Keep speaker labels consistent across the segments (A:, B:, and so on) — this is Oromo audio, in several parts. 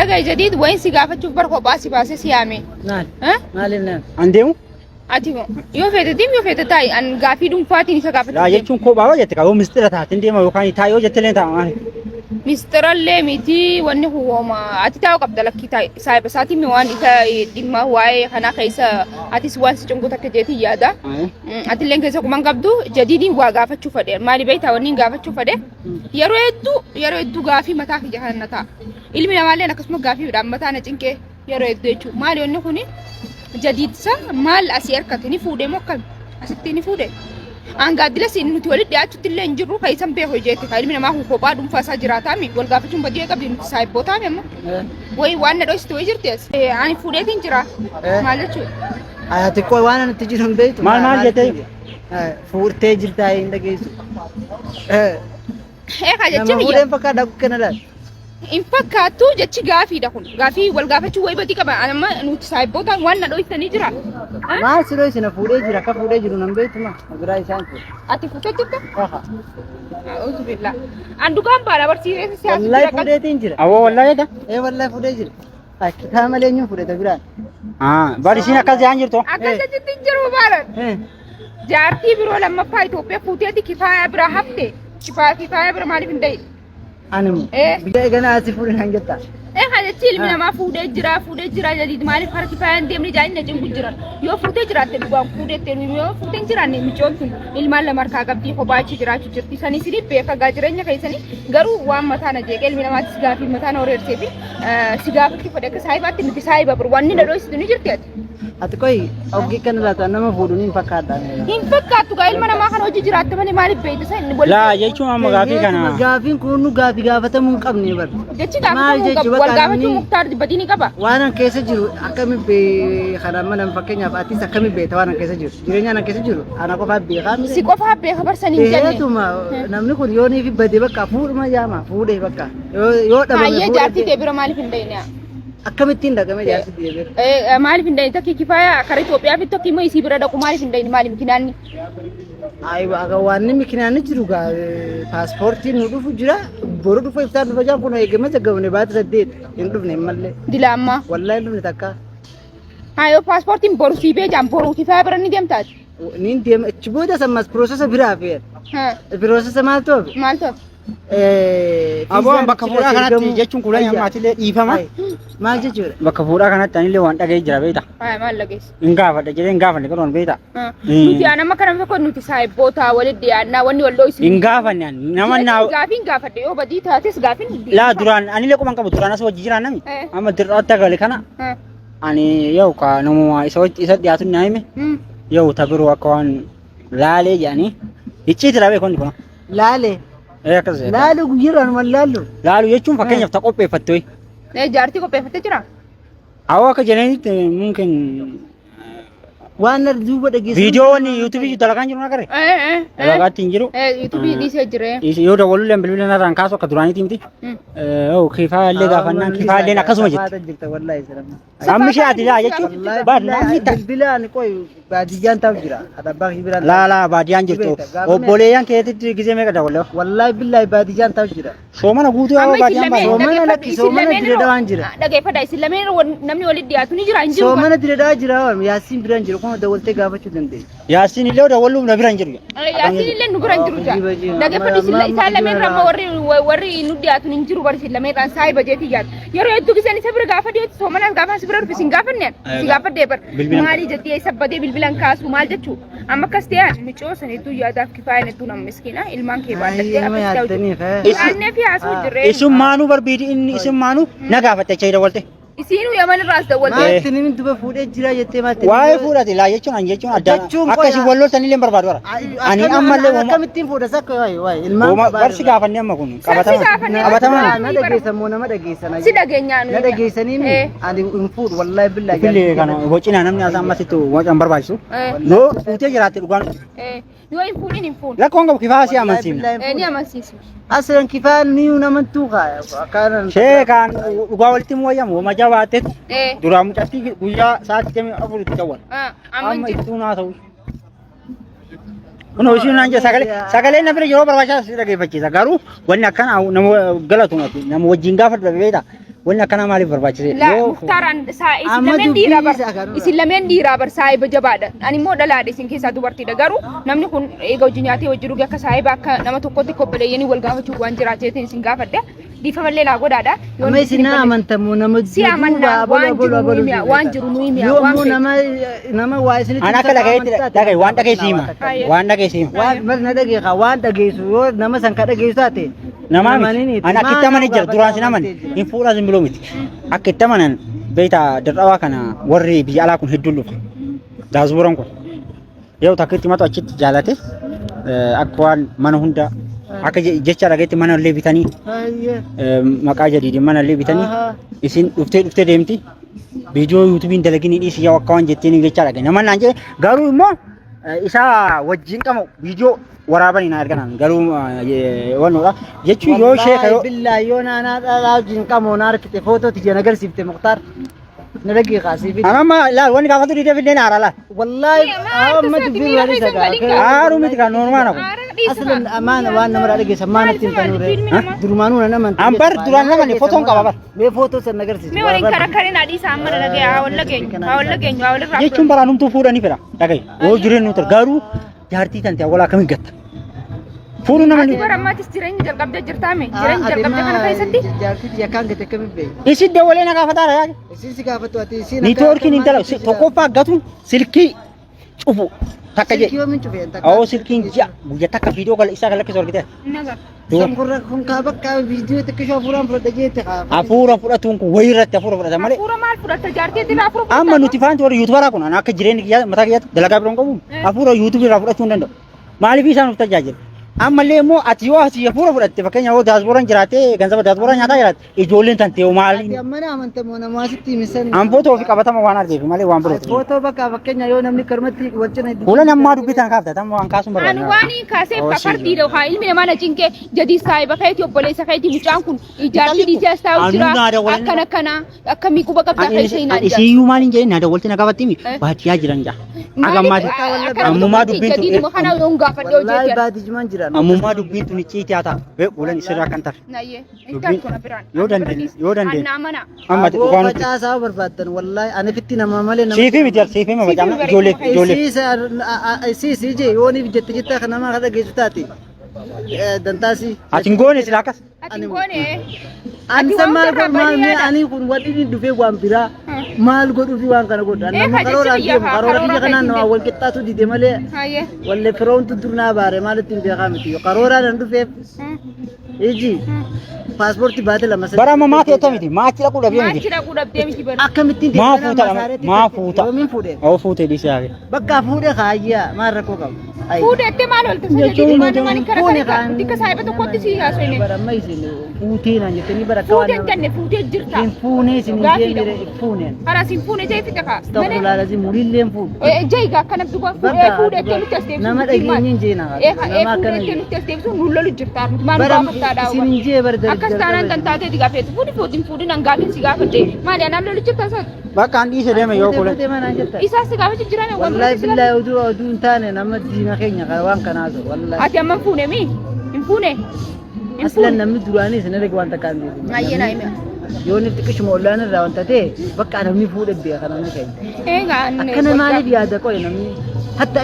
A: دقة جديد وين سقافة تشوف بركو باسي سيامي
B: نعم
A: ها
B: مالنا
C: عندهم
A: أتيمو يو في تديم يو في تاي أن قافي دم فاتين سقافة
C: لا يجون كوبا وجهتك أو مستر تحت عندهم وكان تاي وجهت لين تامان
A: مستر اللي ميتي وانه هو ما أتتاو قبل لك تاي سايب ساتي موان إتا دم ما هواي خنا كيسا أتي سوان سجنكو تكجيتي يادا أتي لين كيسا كمان قبضو جديدين وقافة تشوف ده مالي بيتا ونين قافة تشوف ده يرويدو قافي متى في جهنم نتا ilmi namallee akkasuma gaafii bidhaan mataa na cinqee yeroo hedduu jechuudha. Maali wanni kuni jadiidsa maal asii harkatti ni fuudhee moo akkami asitti ni fuudhee. Angaaddila siin nuti walitti dhiyaachuutti illee hin jirru kan isan beeku jeetti kan ilmi namaa kophaa dhuunfaa isaa jiraataami wal gaafachuun badii qabdi nuti saayibbootaami amma. Wayi waan na dhoositu wayi jirtees. Ani fuudheetiin jira maal jechuudha.
B: Ati koo waan nuti jiru hin beektu.
C: maal jettee
B: fuudhee jirtaa hin dhageessu.
A: Eegaa jechuun
B: nama fuudheen fakkaata akkana laata.
A: In fakkaatu jechi gaafiidha kun gaafii wal gaafachuu wayi badii qaba amma nuti saayibbootaan waan na dhoositanii jira.
B: Maal si dhoosina fuudhee jira akka fuudhee jiru nan beektu ma biraa isaan kun.
A: Ati fuutee jirta? A'uuzu billah. Andukaan baala barsiisee siyaasa
B: Wallahi fuudheetiin jira.
C: awoo wallahi da
B: Wallahi fuudhee jira. Kitaaba malee eenyuun fuudheta biraan.
C: barisiin akkas jaan jirtu
A: Akkasitti jiru baalan. Jaartii biroo lammaffaa Itoophiyaa fuuteeti kifaaya bira hafte. Kifaaya bira maaliif hin da'i?
B: Animu biyya eegana asii fuudhin hangatta.
A: Kan jechi ilmi namaa fuudhee jira jadiid maaliif harki faayaan deemni jaayinna cimbu jiran yoo fuudhee jiraatte dhugaan fuudheette yoo fuudhee hin jiraanne micoon sun ilmaan lama harkaa qabdii kophaa achi jiraachuu jirti sanii sidii beekagaa jireenya keessanii garuu waan mataa na jeeqee ilmi namaatti sigaa fi mataa na horeersee fi sigaa fi fudhee akka saayibaatti nuti saayiba bir wanni dhadhoositu ni jirti ati.
B: Ati koi oggii kana laata nama fuudhuun hin fakkaadha.
A: Hin fakkaattu gaa ilma namaa kana hojii jiraatte malee maaliif beektu inni
C: laa jechuun amma gaafii kana
B: Gaafiin kun nu gaafii gaafatamuu hin qabne bar.
A: jechi gaafatamuu qabu wal gaafachuu muktaar badii ni qaba.
B: Waan an keessa jiru akkami bee kana mana fakkeenyaaf atis akkami beeta waan an keessa jiru jireenyaan an keessa jiru ana qofaa beekaa
A: Si qofaa beeka barsanii hin jenne.
B: Beetuma namni kun yoo niifi badee bakka fuudhuma jaama fuudhee bakka yoo dhabame
A: Hayyee jaartii ta'e bira maaliif hin dayne?
B: akkamittiin dhaqame jaartii deebi'e.
A: Maaliif hin dayne takki kifaaya karaa Itoophiyaa fi tokki immoo isii bira dhaqu maaliif hin dayne maaliif kinaanni?
B: Aywa aga waan mikinaan jiru gaa paaspoortiin nu dhufu jira boru dhufu iftaan dhufa jaan kun eegama jagabne baata saddeet hin dhufne mallee.
A: Dilaammaa.
B: Wallahi dhufne takka.
A: Hayo paaspoortiin boru sii bee jaan boru kifaaya bira ni deemtaati.
B: Niin deema achi booda sammas piroosesa biraa fe'e. Piroosesa maal ta'u?
A: Maal ta'u?
C: aboo bakka fuudhaa kanatti jechuun kudha nyaamaatillee dhiifama
B: Maal jechuudha?
C: bakka fuudhaa kanatti anillee waan dhaga'ee jira beekta
A: Maal lageessa?
C: hin gaafadha jedhee hin gaafanne garuu beekta
A: Nuti anama kana tokko nuti saayibboota walitti dhiyaannaa wanni wal dho'isu.
C: hin gaafanne nama naa
A: Gaafiin gaafadhe yoo badii taates gaafiin.
C: laa duraan anillee quban qabu duraan as wajji jiraan nami amma dirraatti agale kana ani yoo ka namuma isa dhiyaatu naa hime yoo tabiruu akka waan laalee jedhanii icciiti dhabee konni kun
B: Laale.
C: akkas
B: Laalu guyyiraan wal laalu.
C: laalu jechuun fakkeenyaaf ta qopheeffatte
A: Jaartii qopheeffattee jira?
C: awoo akka jedhanitti mungkin
B: Waan duuba dhageessu.
C: viidiyoon yuutuubii dalagaan jiru nagare dalagaatti hin jiru
A: Yuutuubii dhiisee jire.
C: yoo dawaluudhaan bilbila narraan kaasu akka duraaniiti miti kifaa illee gaafannaan kifaa illeen akkasuma jetti amma ishee ati laa jechuun baadiyaan hitta
B: Bilbilaan qoy baadiyyaan taa'u jira. Adabbaa bilbilaan.
C: laa baadiyaan jirtu obboleeyyan keetitti gisee meeqa dawalee
B: Wallahi billahi baadiyyaan taa'u jira.
C: soomana guutuu yoo baadiyaan baay'ee
B: Soomana lakki soomana diredaa waan jira.
A: Dhageeffadha isin lameen namni walitti dhiyaatu ni jira hin jiru.
B: Soomana diredaa jira yaasiin biraan jiru kuma dawaltee gaafachuu dandeenya.
C: yaasiin illee dawaluuf na bira hin jiru
A: Yaasiin illee nu bira hin jiru jaa. Dhageeffadha isaan lameen ramma warri nu dhiyaatu hin jiru barsi lameen dhaan saayii bajeetii jaatu. Yeroo hedduu giseen isa bira gaafa dhiyeessu soomanas gaafa si bira dhufe sin gaafanne si gaafadhee bar. Maali jettee isa badee bilbilan kaasu maal jechuu amma akkas ta'an micoo saniituu yaadaaf kifaayan hedduu nama miskiina ilmaan kee baadhattee akkas ta'u. Isaannee fi haasoo jirree.
C: isin maanuu barbiidi inni isin maanuu na gaafatte achii dawalte
A: Isiinuu yaman irraas dawwalte.
B: Maatti nimi duba fuudhee jira jettee maatti.
C: waa'ee fuudhati laa jechuun an jechuun addaan akka isin wal loltan illee barbaadu bara ani ammallee
B: akkamittiin fuudha sakka waa'ee ilmaan
C: barsi gaafannee amma kun qabatamaa
B: na dhageessan moo nama dhageessan
A: Si dhageenyaan.
B: na dhageessanii ani hin fuudhu wallahi billahi
C: billee kana bocinaa namni asaan ammasitti wacan barbaachisu yoo fuutee jiraatte dhugaan
A: Yoo hin fuudhin hin fuudhu.
C: lakkoon qabu kifaa si amansiifna
A: Ni amansiisu.
B: asran kifaan ni nama tuuqa akkanan
C: sheekaan dhugaa walitti muwayyamu wama jabaatte
A: Eh.
C: duraa mucatti guyyaa sa'aatii jamii afur itti cawwan amma
A: Amanti.
C: ittuu naa ta'u kun hojiin naan jira sagalee na bira yeroo barbaachisaa si dhageeffachiisa garuu wanni akkana nama galatu nati nama wajjin gaafa dhabe beeta wanni akkana maaliif barbaachise
A: لا مختاران isin lameen dhiiraa bar saahiba jabaadha ani immoo dhalaadha isin keessaa dubartiidha garuu namni kun eega wajjin nyaatee wajjin dhugee akka saahiba akka nama tokkotti kopheeyyanii wal gaafachuu waan jiraateetiin isin gaafadhe dhiifamallee laa godhaadha
B: amma isin amantamu nama
A: si amanna waan jiru nu himi waan
B: nama waa isin
C: ana akka dhagaye waan dhageessima waan dhageessima
B: waan marna dhageeqa waan dhageessu yoo nama san ka dhageessu taate
C: nama ana akka itti amane jira duraan sin amane hin fuudhaa sin biloo miti akka itti amanan beektaa dadhabaa kana warri biyya alaa kun hedduun dhufa daasbuuran kun yoo takka itti matu achitti jaalate akka waan mana hunda akka jecha dhageetti mana illee bitanii maqaa jadiidin mana illee bitanii isin dhuftee deemti viidiyoo yuutuubiin dalagini dhiisi yoo akka waan jettiin jecha dhage nama naan jedhe garuu immoo isa wajjin qaba viidiyoo waraabanii na arganan garuu wannoodha jechuun yoo sheeka yoo
B: billahi yoo naanaa dhalaa wajjin qamoo na arkite footoo tijjeen agarsiifte Mukhtaar na dhagee qaasiif
C: anama laal wanni gaafatu didee fillee naara laal
B: wallahi amma dubbii wali sagaa
C: aaru miti kan normaana kun
B: aslan amaana waan nama dhageessa maana ittiin tanure durmaanuu na naman
C: ambar duraan namani fotoon qaba bar
B: mee footoo san agarsiifte
A: mee waliin karakkarin adii saamma dhagee walla keenya walirraa
C: jechuun baraanumtuu fuudhanii fira dhagee yoo jireenyu tar garuu jaartii tante awwalaa kamiin gatta fuudhu namani
A: baramaatis jireenya jalqabdee jirtaame jireenya jalqabdee kana keessatti
B: jaartii yakkaan gate kamiin bee
C: isin dawalee na gaafataara yaa
B: isin si gaafatu ati isin
C: niitoorkiin intala tokkoffaa gatu silkii cufu takka je
B: yoomin cufe
C: oo silkiin ji'a guyya takka viidiyoo kala isaa kala keessa argite
B: Sangkurra kun ka bakka viidiyoo takka afuuraan fudhadha jeete
C: afuura fudhatuun kun wayirratti afuura fudhata malee
A: afuura maal fudhatta jaartii irraa afuura
C: amma nuti faanti warri yuutubaraa kun akka jireenya kiyyaa mataa kiyyaatti dalagaa biroon qabu afuura yuutubii irraa fudhachuu hin danda'u maaliif isaan nuuf tajaajila ammallee immoo ati yoo asii afuura fudhatte fakkeenya yoo daasbooraan jiraate gansaba daasbooraan nyaataa jiraate ijoolleen tante yoo maali
B: amma amantamoo nama asitti misan
C: an footoo fi qabatama waan argeef malee waan birooti
B: footoo bakka fakkeenya yoo namni karmatti wajjina
C: fuula namaa dubbitan kaafta tamma waan kaasuun barbaada
A: ani waan kaasee fardiidha haa ilmi namaa na cinqee jadi saahiba kayti obboleessa kayti mucaan kun ijaartii dhiijaas taa'u jira akkana akkamii quba qabdaa keessa hin adda
C: isiyyuu maaliin jedhin na dawwalti na qabattimi baatiyaa jiran jaa agammaati ammumaa dubbiin
A: jadi nama kana yoo gaafadhe
B: wallahi baatijiman jira
C: ammumaa dubbiin tuni ciitii haa ta'a bee ulan isirraa kan tafe
A: nayyee intaan tona biraan
C: yoo dandeenye
A: namana
C: amma
B: waan facaasaa barbaadan wallahi ani fitti nama malee nama
C: siifi miti siifi ma bacama ijoollee
B: si je yooniif jette kana nama kada geessu taate dantaasi
C: atin goone silaa akkas
A: ati goone
B: ani maal godhu ani kun wadhi dhufee waan biraa maal godhu fi waan kana godhu nama qaroora biyya kanaan wal qixxaatu dide malee walle firoontu durnaa baare maalitti hin beekaa miti qarooraan dhufeef iji paaspoortii baate lama
C: bara amma maatii otoo miti maatii dhaquu
A: dhabdee miti bara
B: akkamittiin
C: maa fuuta
B: yoomiin fuudhe
C: oo fuutee dhiisee hafe
B: bakka fuudhe kaayyaa maal rakkoo qabu
A: fuudhette maal olta dikka saahiba tokkotti si haasofne
B: baramma isin fuutee naan jettanii bara
A: fuudhen ganne fuutee jirta
B: sin fuunee isin jeemire fuuneen
A: hara sin fuune jee fita kaa
B: tokko laalasi mulilleen fuudhu
A: jeegaa kana duba fuudhette nutti as deebsu
B: nama dhageenyi hin jeena nama akkana
A: fuudhette nutti as deebsu nullolu jirta maan gaafattaadhaa
B: isin hin jee bara
A: akkas taanaan kan taatee di gaafeetu fuudhin an gaafin si gaafadhe maali anaan lolu jirta sa
C: bakka an dhiise deeme yoo kuule
A: isaa si gaafachu jirame
B: wallahi billahi oduu hin taane nama diina keenya waan kanaatu wallahi
A: ati amma fuune mi hin fuune
B: aslan namni duraanii isin erga waan takkaan beeku
A: ayyee naa hime
B: yoo ni xiqqishuma ollaan irraa wanta ta'e bakka namni fuudhe beeka namni keenya
A: eegaa
B: akkana maaliif yaada qoye namni hatta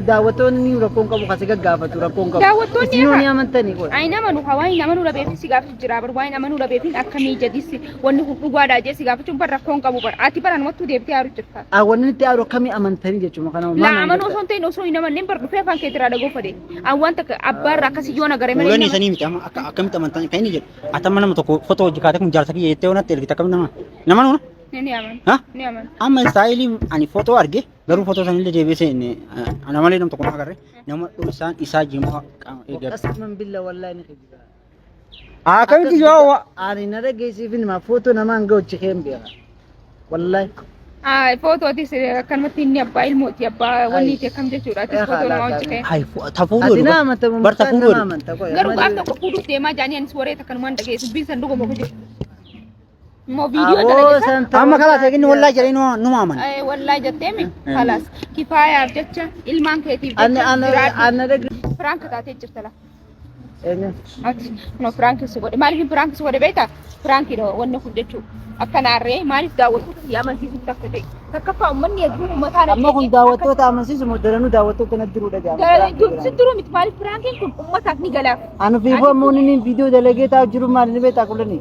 B: daawwattoonni rakkoon qabu kasi gaggaafatu rakkoon qabu
A: daawwattoonni
B: isin amantanii qoye
A: ay nama nu hawaayi nama nu dhabeefin si gaafatu jira bar waa'ee nama nu dhabeefin akkamii jedis wanni kun dhugaadhaa jee si gaafachuun bar rakkoon qabu bar ati bara namatti deebitee haaru jirta
B: wanni itti haaru akkamii amantanii jechuudha kana
A: la amanu osoo hin ta'in osoo hin amanneen bar dhufee afaan keetti irraa dhagoofate an wanta abbaarra akkasii yoo nagaree malee
C: ulan isanii miti akkamitti amantan kan inni jedhu atamma nama tokko foto hojii kaatee kun jaarsa kiyya jettee onatti ergite akkamitti nama nuuna
A: ni aman
C: ha
A: ni aman
C: amma istaayilii ani foto arge garuu foto sanillee deebisee ana malee nama tokko nama agarre nama isaan isaa jimaa eeggatu
B: qasman billa wallahi ni qibba
C: akkamitti yoo
B: ani na dhageessiifin ma foto nama hanga hojii keen beeka wallahi
A: footootis akkanumatti inni abbaa ilmooti abbaa wanni itti akkam jechuudha atis footoo nama hojii kee
C: hay tafuudhu
B: ati nama amantamu
C: barta fuudhu
A: garuu gaaf tokko fuudhuuf deemaa jaanii anis waree takkanumaan dhageessu biin sanduuqa boku jiru mo video dalagesa
C: amma kala tegin wallahi jare no aman
A: wallahi jattemi khalas kifaya jecha ilman keetiif
B: ana frank
A: taatee jirtala
B: Eenyu?
A: Ati no Frank si godhe maaliif Frank si godhe beektaa? Frank dha wanni kun jechuudha. Akkanaarree maaliif daawwattoota yaamasiisu takka ta'e takkaffaa uummanni hedduu uummataan
B: Amma kun daawwattoota amansiisu moo daranuu daawwattoota na jirudha jaama.
A: Sidduruu miti maaliif Frankiin kun uummataaf ni galaaf.
B: Anu fiifoo ammoo inni viidiyoo dalagee taa'u jiru maali ni beektaa kulani.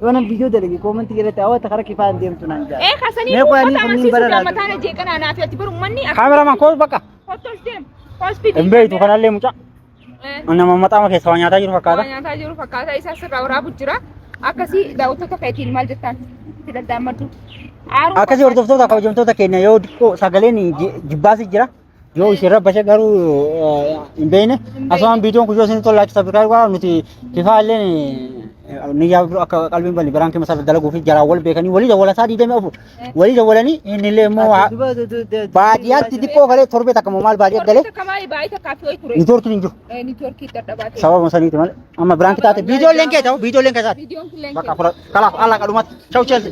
B: Yoo nan viidiyoo dalagee koomantii jedhate hawwata karaa kifaan deemtu naan jaa.
A: Kasanii uummata amansiisu uummataan jeeqanaa naaf ati bar uummanni.
C: Kaameramaan koos bakka.
A: Fotos deem. Hospital.
C: Hin beektu kanallee mucaa. Nama maxaama keessa waa nyaataa jiru fakkaata.
A: Waa nyaataa jiru fakkaata isaa sirraa waraabu jira. Akkasii daawwattoota keetiin maal jettaan? Itti daddaammaddu.
C: Akkasii hordoftoota kabajamtoota keenya yoo xiqqoo sagaleen jibbaasi jira. Yoo isin rabbashe garuu hin beekne asumaan viidiyoon kun yoo isin tola akka sabbikaa waa nuti kifaalleen ni yaadu akka qalbiin balli biraan keessa dalaguu fi jaraan wal beekanii walii dawwala isaa diidamee ofu walii dawwalanii inni illee immoo baadiyyaatti xiqqoo galee torbee takka maal baadiyyaa galee niitoorkiin hin jiru.
A: Niitoorkii dadhabaate.
C: Sababa saniiti malee amma biraan kitaate viidiyoon leenkee ta'u viidiyoon leenkee isaati. Bakka kalaaf alla qalumatti chau cheelti.